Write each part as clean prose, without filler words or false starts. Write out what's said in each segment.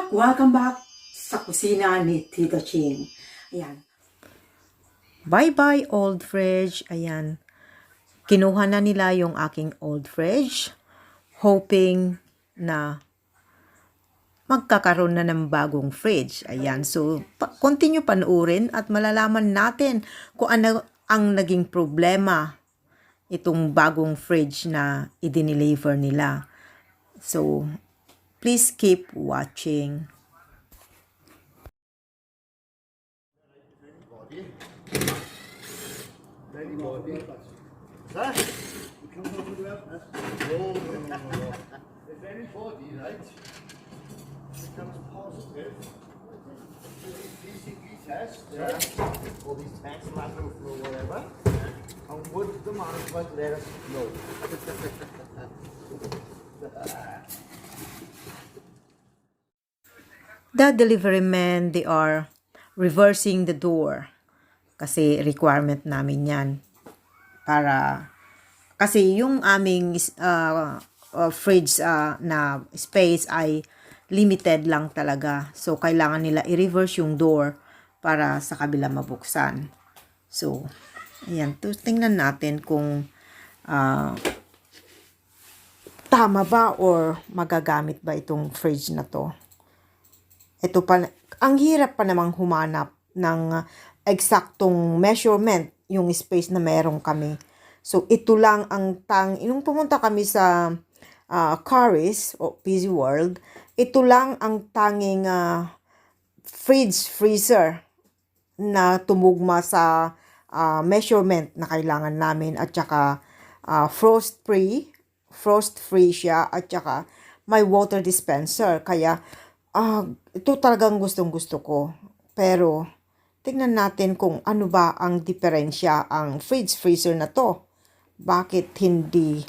back! Welcome back sa kusina ni Tita Ching. Ayan. Bye-bye old fridge. Ayan. Kinuha na nila yung aking old fridge. Hoping na magkakaroon na ng bagong fridge. Ayan. So, continue panuorin at malalaman natin kung ano ang naging problema itong bagong fridge na i-deliver nila. So, please keep watching. Sir? You come over to that? No. If anybody, right, becomes positive to these PCP tests, or these tests matter or whatever, and would the management let us know? The delivery men, they are reversing the door. Kasi requirement namin yan. Kasi yung aming fridge na space ay limited lang talaga. So, kailangan nila i-reverse yung door para sa kabila mabuksan. So, ayan. Tingnan natin kung tama ba or magagamit ba itong fridge na to. Ito pa, ang hirap pa namang humanap ng eksaktong measurement yung space na meron kami. So, ito lang ang nung pumunta kami sa Caris o PZ World, ito lang ang tanging freezer na tumugma sa measurement na kailangan namin at saka frost free siya at saka may water dispenser. Kaya, ito talagang gustong-gusto ko. Pero, tingnan natin kung ano ba ang diferensya ang freezer na to. Bakit hindi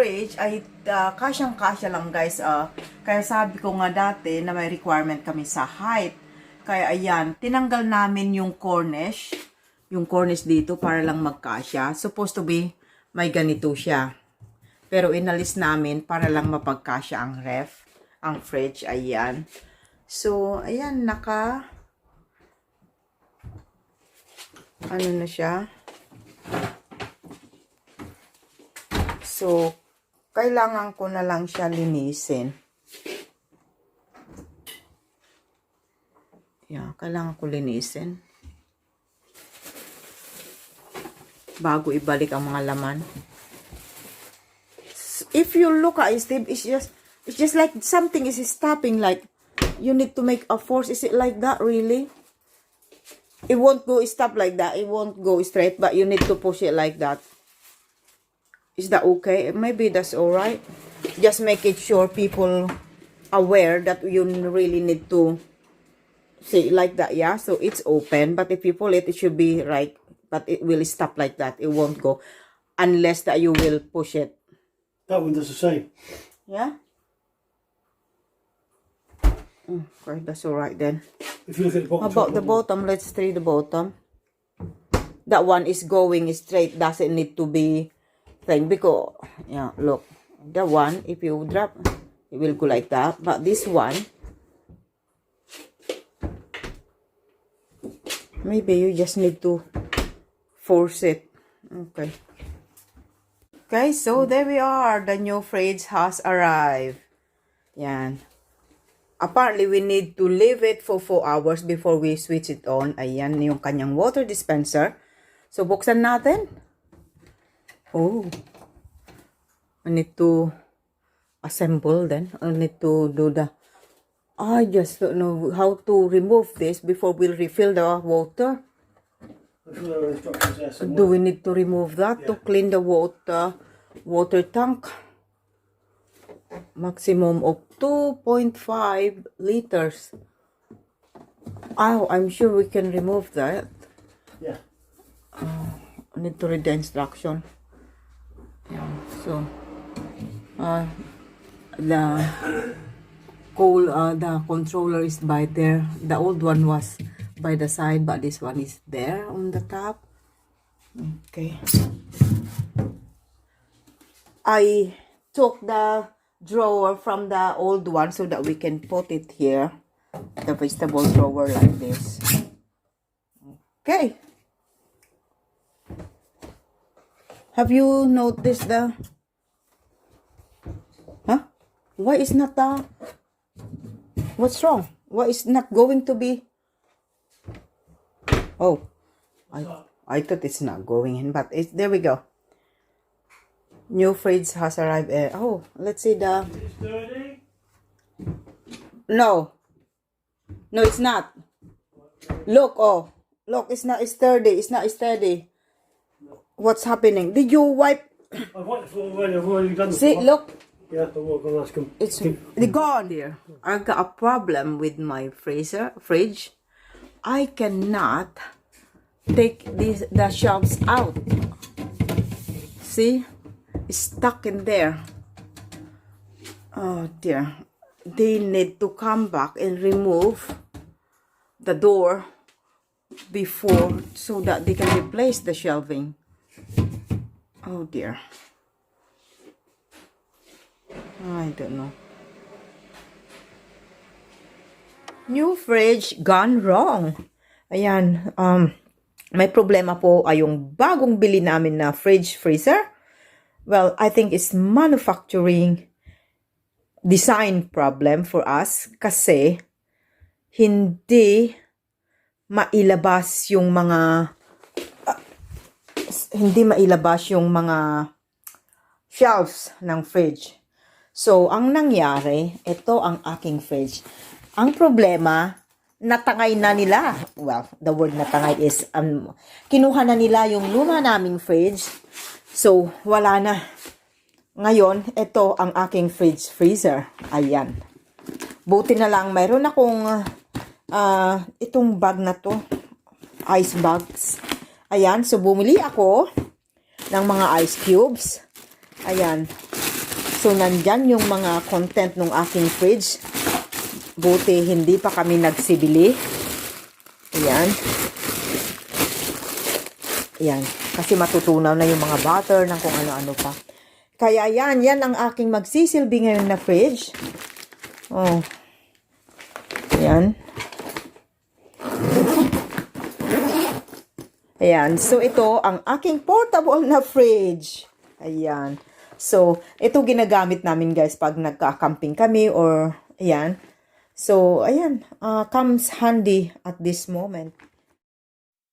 fridge ay kasyang-kasya lang guys. Kaya sabi ko nga dati na may requirement kami sa height. Kaya ayan, tinanggal namin yung cornice. Yung cornice dito para lang magkasya. Supposed to be may ganito siya. Pero inalis namin para lang mapagkasya ang ref. Ang fridge, ayan. So, ayan, ano na siya. So, kailangan ko na lang siya linisin. Yeah, kailangan ko linisin. Bago ibalik ang mga laman. If you look at it, Steve, it's just like something is stopping, like you need to make a force. Is it like that really? It won't go stop like that. It won't go straight, but you need to push it like that. Is that okay? Maybe that's alright. Just make it sure people aware that you really need to see like that, yeah? So it's open, but if you pull it, it should be right. But it will stop like that. It won't go unless that you will push it. That one does the same. Yeah? Okay, that's alright then. If you look at the bottom. How about the bottom? Let's try the bottom. That one is going straight. Doesn't need to be thing because, yeah, look. The one, if you drop, it will go like that. But this one, maybe you just need to force it. Okay. Okay, so there we are. The new fridge has arrived. Yan. Apparently, we need to leave it for 4 hours before we switch it on. Ayan yung kanyang water dispenser. So, buksan natin. Oh. I need to assemble then. I need to do the... I just don't know how to remove this before we'll refill the water. Do we need to remove that to clean the water tank? Maximum of 2.5 liters. Oh, I'm sure we can remove that. Yeah. I need to read the instruction. Yeah, so the controller is by there. The old one was by the side, but this one is there on the top. Okay. I took the drawer from the old one so that we can put it here. The vegetable drawer like this. Okay. Have you noticed the... Huh? Why is not the... What's wrong? Why is not going to be... Oh, I thought it's not going in, but there we go. New fridge has arrived. Oh, let's see the... It's dirty? No, it's not. Look, oh, look, it's not sturdy. It's not steady. What's happening? Did you wipe? I've wiped the floor already. I've already done the See, floor. look. Yeah, but we're going to ask them. It's gone here. I got a problem with my fridge. I cannot take the shelves out. See? It's stuck in there. Oh dear. They need to come back and remove the door before so that they can replace the shelving. Oh dear. I don't know. New fridge gone wrong. Ayan, may problema po ay yung bagong bili namin na fridge freezer. Well, I think it's manufacturing design problem for us kasi hindi mailabas yung mga shelves ng fridge. So, ang nangyari, ito ang aking fridge. Ang problema, natangay na nila. Well, the word natangay is, kinuha na nila yung luma naming fridge. So, wala na. Ngayon, ito ang aking fridge freezer. Ayan. Buti na lang, mayroon akong itong bag na to. Ice bags. Ayan, so bumili ako ng mga ice cubes. Ayan. So, nandyan yung mga content ng aking fridge. Buti, hindi pa kami nagsibili. Ayan. Ayan. Kasi matutunaw na yung mga butter ng kung ano-ano pa. Kaya yan ang aking magsisilbi ngayon na fridge. Oh. Ayan. Ayan. So, ito ang aking portable na fridge. Ayan. So, ito ginagamit namin guys pag nagka-camping kami or ayan. So, ayan. Comes handy at this moment.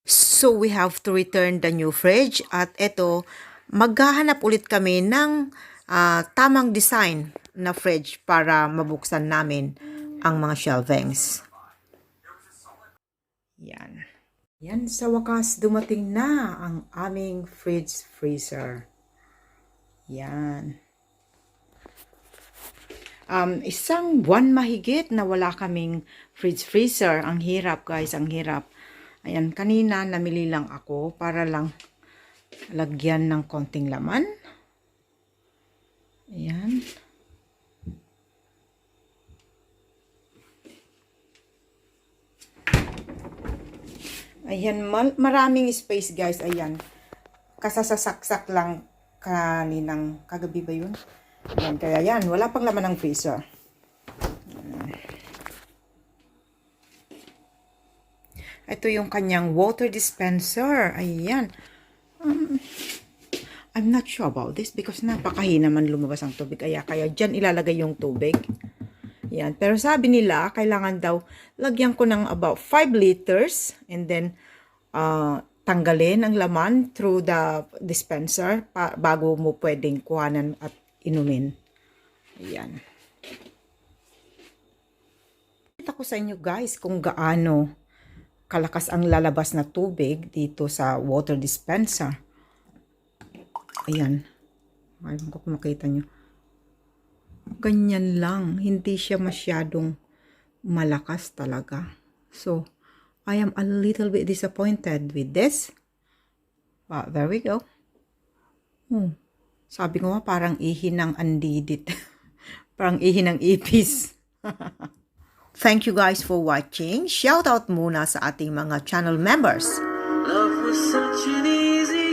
So, we have to return the new fridge. At ito, maghahanap ulit kami ng tamang design na fridge para mabuksan namin ang mga shelvings. Yan. Yan, sa wakas, dumating na ang aming fridge freezer. Yan. Isang buwan mahigit na wala kaming fridge freezer. Ang hirap guys, ang hirap. Ayan, kanina namili lang ako para lang lagyan ng konting laman. Ayan. Ayan, maraming space guys. Ayan. Kasasaksak lang kaninang kagabi ba yun? Ayan, kaya yan. Wala pang laman ng freezer. Ito yung kanyang water dispenser. Ayan. I'm not sure about this because napakahina man lumabas ang tubig. Kaya dyan ilalagay yung tubig. Yan. Pero sabi nila, kailangan daw lagyan ko ng about 5 liters and then tanggalin ang laman through the dispenser bago mo pwedeng kuhanan at inumin. Ayan. Kita ko sa inyo guys kung gaano kalakas ang lalabas na tubig dito sa water dispenser. Ayan. Ayaw ko kung makita nyo. Ganyan lang. Hindi siya masyadong malakas talaga. So, I am a little bit disappointed with this. But there we go. Sabi ko nga parang ihi ng andidit. Parang ihi ng ipis. Thank you guys for watching. Shout out muna sa ating mga channel members. Love was such an easy